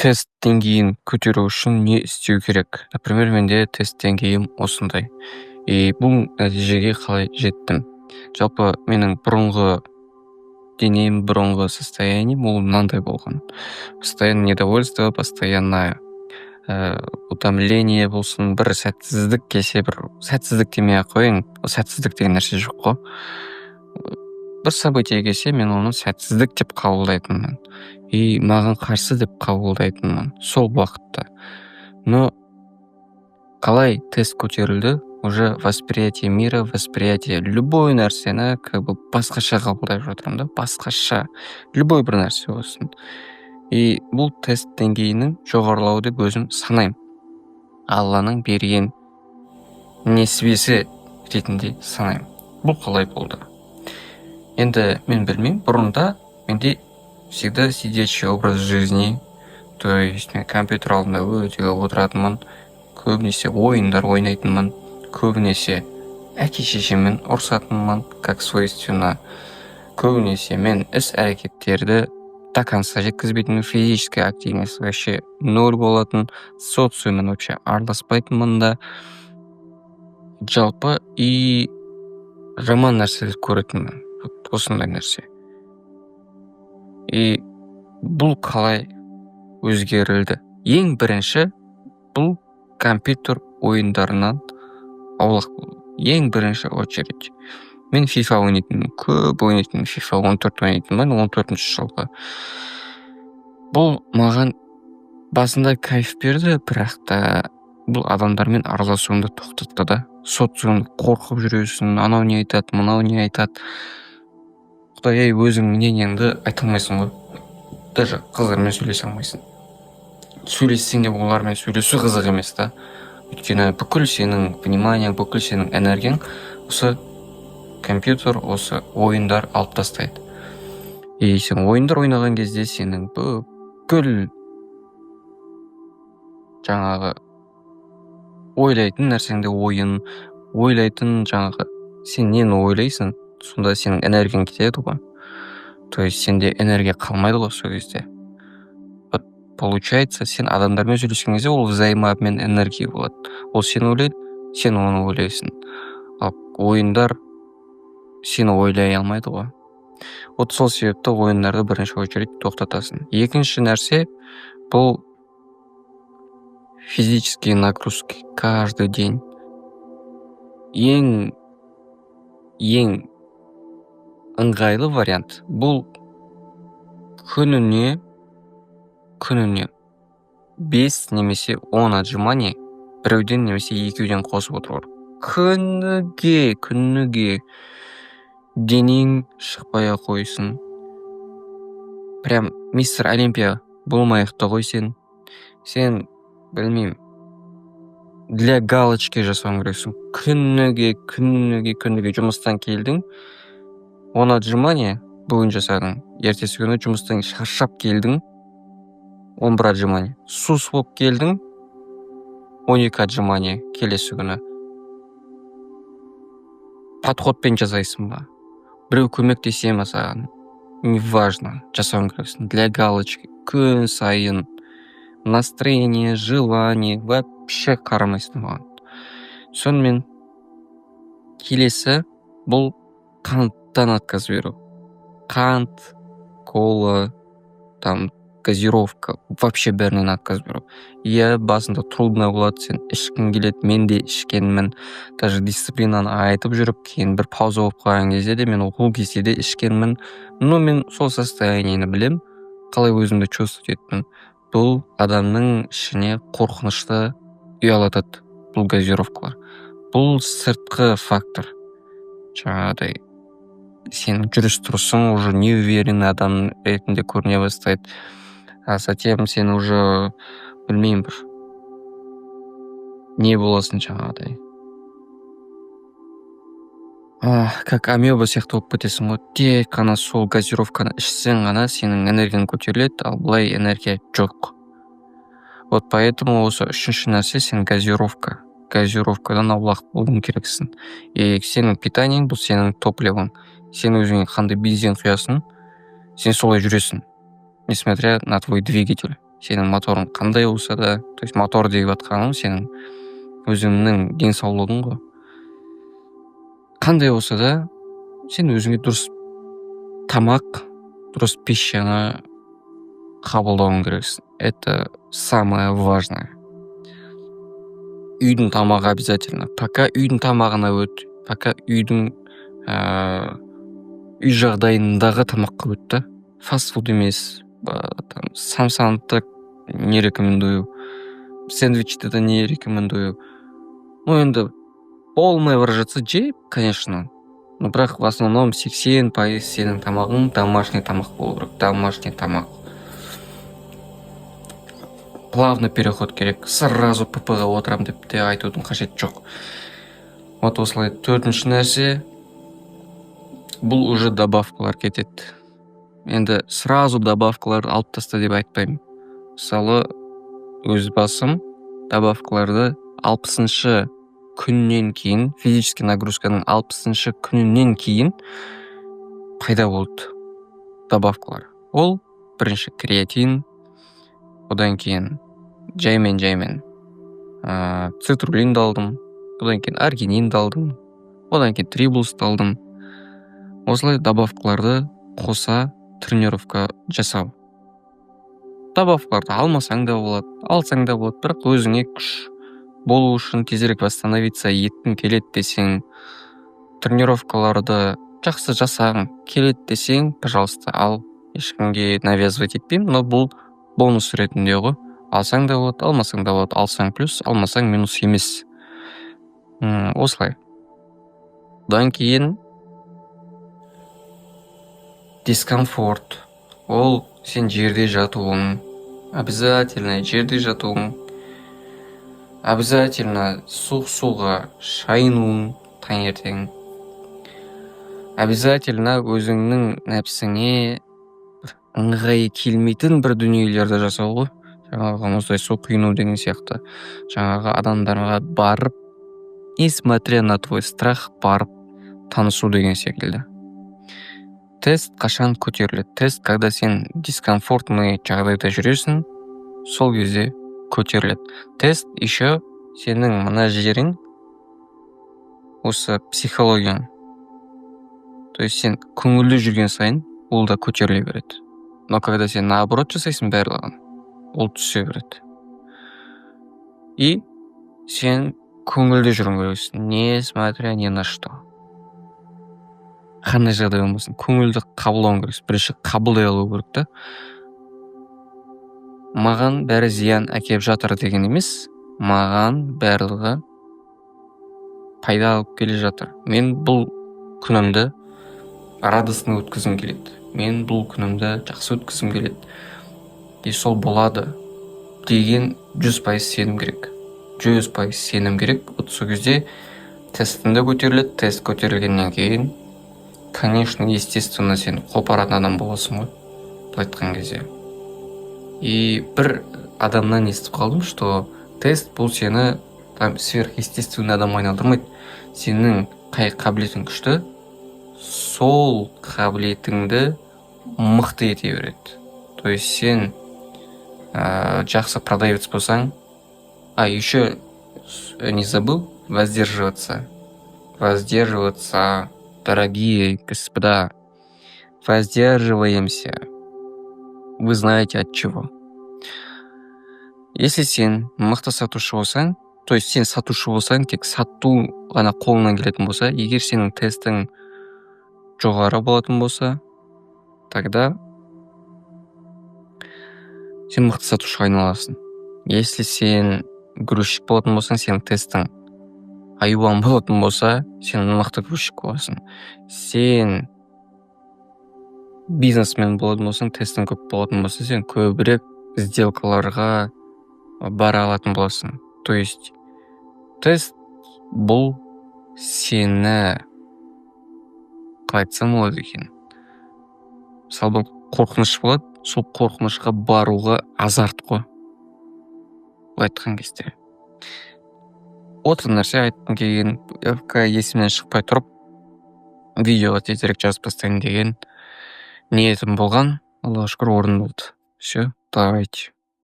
Тест деңгейін көтеру үшін не істеу керек? Например, менде тест деңгейім осындай. И бұл нәтижеге қалай жеттім? Жалпы менің бұрынғы денем, бұрынғы состоянием ол мынандай болған. Постоянно недовольство, постоянно утомление болсын, бір сәтсіздік келсе, бір сәтсіздік демей ақ қояйын, сәтсіздік деген нәрсе жоқ қой. Бір событие келсе, мен оны сәтсіздік деп қабылдайтынмын. И маған қарсы деп қабылдайтынмын сол уақытта. Но қалай тест көтерілді, уже восприятие мира, восприятие любой нәрсені как бы басқаша қабылдап жатырмын да, басқаша. Любой бір нәрсе болсын. И бұл тест деңгейінің жоғарылауы деп өзім санаймын. Алланың берген несібесі ретінде санаймын. Бұл қалай болды? Енді мен білмеймін, бұрында менде всегда сидячий образ жизни, то есть мен компьютер алдында өте отыратынмын, көбінесе ойындар ойнайтынмын, көбінесе әке шешеммен ұрсатынмын, как свойственно, көбінесе мен іс-әрекеттерді до конца жеткізбейтінмін, физическая активность вообще ноль болатын, социуммен вообще араласпайтынмын да, жалпы и жаман нәрселер көретінмін, осындай нәрсе. И бұл қалай өзгерілді? Ең бірінші бұл компьютер ойындарынан аулақ болу. Ең бірінші очередь. Мен FIFA ойнайтынмын, көп ойнайтынмын, FIFA 14 ойнайтынмын, 14-ші жылғы. Бұл маған басында кайф берді, бірақ та бұл адамдармен араласуымды тоқтатты да. Социумды қорқып жүресің, анау не айтады, мынау не айтады. Құдай өзің мнениеңді айта алмайсың ғой. Даже қыздармен сөйлесе алмайсың. Сөйлессең де олармен сөйлесу қызық емес та. Өйткені бүкіл сенің вниманиең, бүкіл сенің энергияң осы компьютер, осы ойындар алып тастайды. И сен ойындар ойнаған кезде сенің бүкіл жаңағы ойлайтын нәрсеңде ойын, ойлайтын жаңағы сен нені ойлайсың, сонда сенің энергияң кетеді ғой. То есть сенде энергия қалмайды ғой сол кезде. Вот получается, сен адамдармен сөйлескен кезде ол взаимообмен энергия болады. Ол сен ойлайды, сен оны ойлайсың. Ал ойындар сені ойлай алмайды ғой. Вот сол себепті ойындарды бірінші очередь тоқтатасың. Екінші нәрсе бұл физические нагрузки каждый день. Ең ыңғайлы вариант бұл күніне 5 немесе 10 отжиманий біреуден немесе екеуден қосып отыру. Күніге денең шықпай қойсын. Прям мистер Олимпия болмайықты ғой сен. Сен білмеймін, для галочки жасауың керексің. Күніге жұмыстан келдің, 10 отжимания бүгін жасадың. Ертесі күні жұмыстан шаршап келдің, 11 отжимания. Сус болып келдің, 12 отжимания келесі күні. Подходпен жасайсың ба? Біреу көмектесе ме саған? Неважно, жасауың керексің. Для галочки күн сайын настроение, желание вообще қарамайсың оған. Сонымен келесі бұл қанттан отказ беру. Қант, кола, там газировка, вообще бәрінен отказ беру. Иә, басында трудно болады, сен ішкің келеді, мен де ішкенмін. Даже дисциплинаны айтып жүріп, кейін бір пауза болып қалған кезде де мен ол кезде де ішкенмін. Но мен сол состояниені білем, қалай өзімді чувствовать еттім. Бұл адамның ішіне қорқынышты ұялатады, бұл газировкалар. Бұл сыртқы фактор. Жаңағыдай, сен жүріс-тұрысың уже неуверенный адам ретінде көріне бастайды. А затем сен уже білмеймін бір не боласың жаңағыдай. Как амеба сияқты болып кетесің ғой. Тек қана сол газировканы ішсең ғана сенің энергияң көтеріледі, ал былай энергия жоқ. Вот поэтому осы үшінші нәрсе сен газировкадан аулақ болуың керексің. И сенің питаниең бұл сенің топливың. Сен өзіңе қандай бензин құясың, сен солай жүресің, несмотря на твой двигатель. сенің моторың қандай болса да, то есть мотор деп жатқаным сенің өзіңнің денсаулығың ғой. Қандай болса да, сен өзіңе дұрыс тамақ, дұрыс пищаны қабылдауың керексің. Это самое важное. Үйдің тамағы обязательно. Пока үйдің тамағына өт, пока үйдің үй жағдайындағы тамаққа өт та. Фастфуд емес, там самсаны не рекомендую, сэндвичті де не рекомендую. Ну енді полный выражаться же, конечно. Но бірақ в основном 80% сенің тамағың домашний тамақ болу керек. Домашний тамақ. Плавный переход керек. Сразу ПП-ға отырам деп те айтудың қажеті жоқ. Вот осылай. Төртінші нәрсе, бұл уже добавкалар кетеді. Енді сразу добавкалар алып таста деп айтпаймын. Мысалы, өз басым добавкаларды 60-шы күннен кейін, физический нагрузканың 60-шы күннен кейін пайда болды добавкалар. Ол бірінші креатин, одан кейін жаймен цитрулин алдым, одан кейін аргинин алдым, одан кейін трибулс алдым. Осылай добавкаларды қоса тренировка жасау. Добавкаларды алмасаң да болады, алсаң да болады, бірақ өзіңе күш болу үшін тезірек восстановиться еткің келеді десең, тренировкаларды жақсы жасағың келеді десең, пожалуйста, ал. Ешкімге навязывать етпеймін, но бұл бонус ретінде ғой. Алсаң да болады, алмасаң да болады. Алсаң плюс, алмасаң минус емес. Осылай. Одан кейін дискомфорт. Ол сен жерде жатуың, обязательно жерде жатуың, обязательно суық суға шайынуың таңертең. Обязательно өзіңнің нәпсіңе ыңғайы келмейтін бір дүниелерді жасау ғой. Жаңағы осылай су құйыну деген сияқты. Жаңағы адамдарға барып, несмотря на твой страх, барып танысу деген секілді. Тест қашан көтеріледі? Тест, когда сен дискомфортный жағдайда жүресің, сол кезде көтеріледі. Тест еще сенің мына жерің осы психологияң. То есть сен көңілді жүрген сайын ол да көтеріле береді. Но когда сен наоборот жасайсың барлығын, ол түсе береді. И сен көңілді жүруің керексің, несмотря ни на что. Қандай жағдай болмасын, көңілді қабылдауың керексің. Бірінші қабылдай алу керек та. Маған бәрі зиян әкеліп жатыр деген емес, маған барлығы пайда алып келе жатыр. Мен бұл күнімді радостно өткізгім келеді. Мен бұл күнімді жақсы өткізгім келеді. И сол болады деген 100% сенім керек. 100% сенім керек. Вот сол кезде тестінде көтеріледі. Тест көтерілгеннен кейін, конечно, естественно, сен қопаратын адам боласың ғой, айтқан кезде. И бір адамнан естіп қалдым, что тест бұл сені там сверхъестественный адам айналдырмайды. Сенің қай қабілетің күшті, сол қабілетіңді мықты ете береді. То есть сен жақсы продавец болсаң, еще не забыл воздерживаться. Воздерживаться, дорогие господа. Воздерживаемся. Вы знаете от чего. Если сен мықты сатушы болсаң, то есть сен сатушы болсаң, тек сату ғана қолынан келетін болса, егер сенің тестің жоғары болатын болса, тогда сен мықты сатушыға айналасың. Если сен грузчик болатын болсаң, сенің тестің айуан болатын болса, сен мықты грузчик боласың. Сен бизнесмен болатын болсаң, тестің көп болатын болса, сен көбірек сделкаларға бара алатын боласың. То есть тест бұл сені қалай айтсам болады екен. Мысалы, қорқыныш болады, сол қорқынышқа баруға азарт қой. Айтқан кезде. Отыр нәрсе айтқым келген, есімнен шықпай тұрып, видеоға тезірек жазып тастайын деген ниетім болған. Аллаға шүкір орындалды. Все, давайте.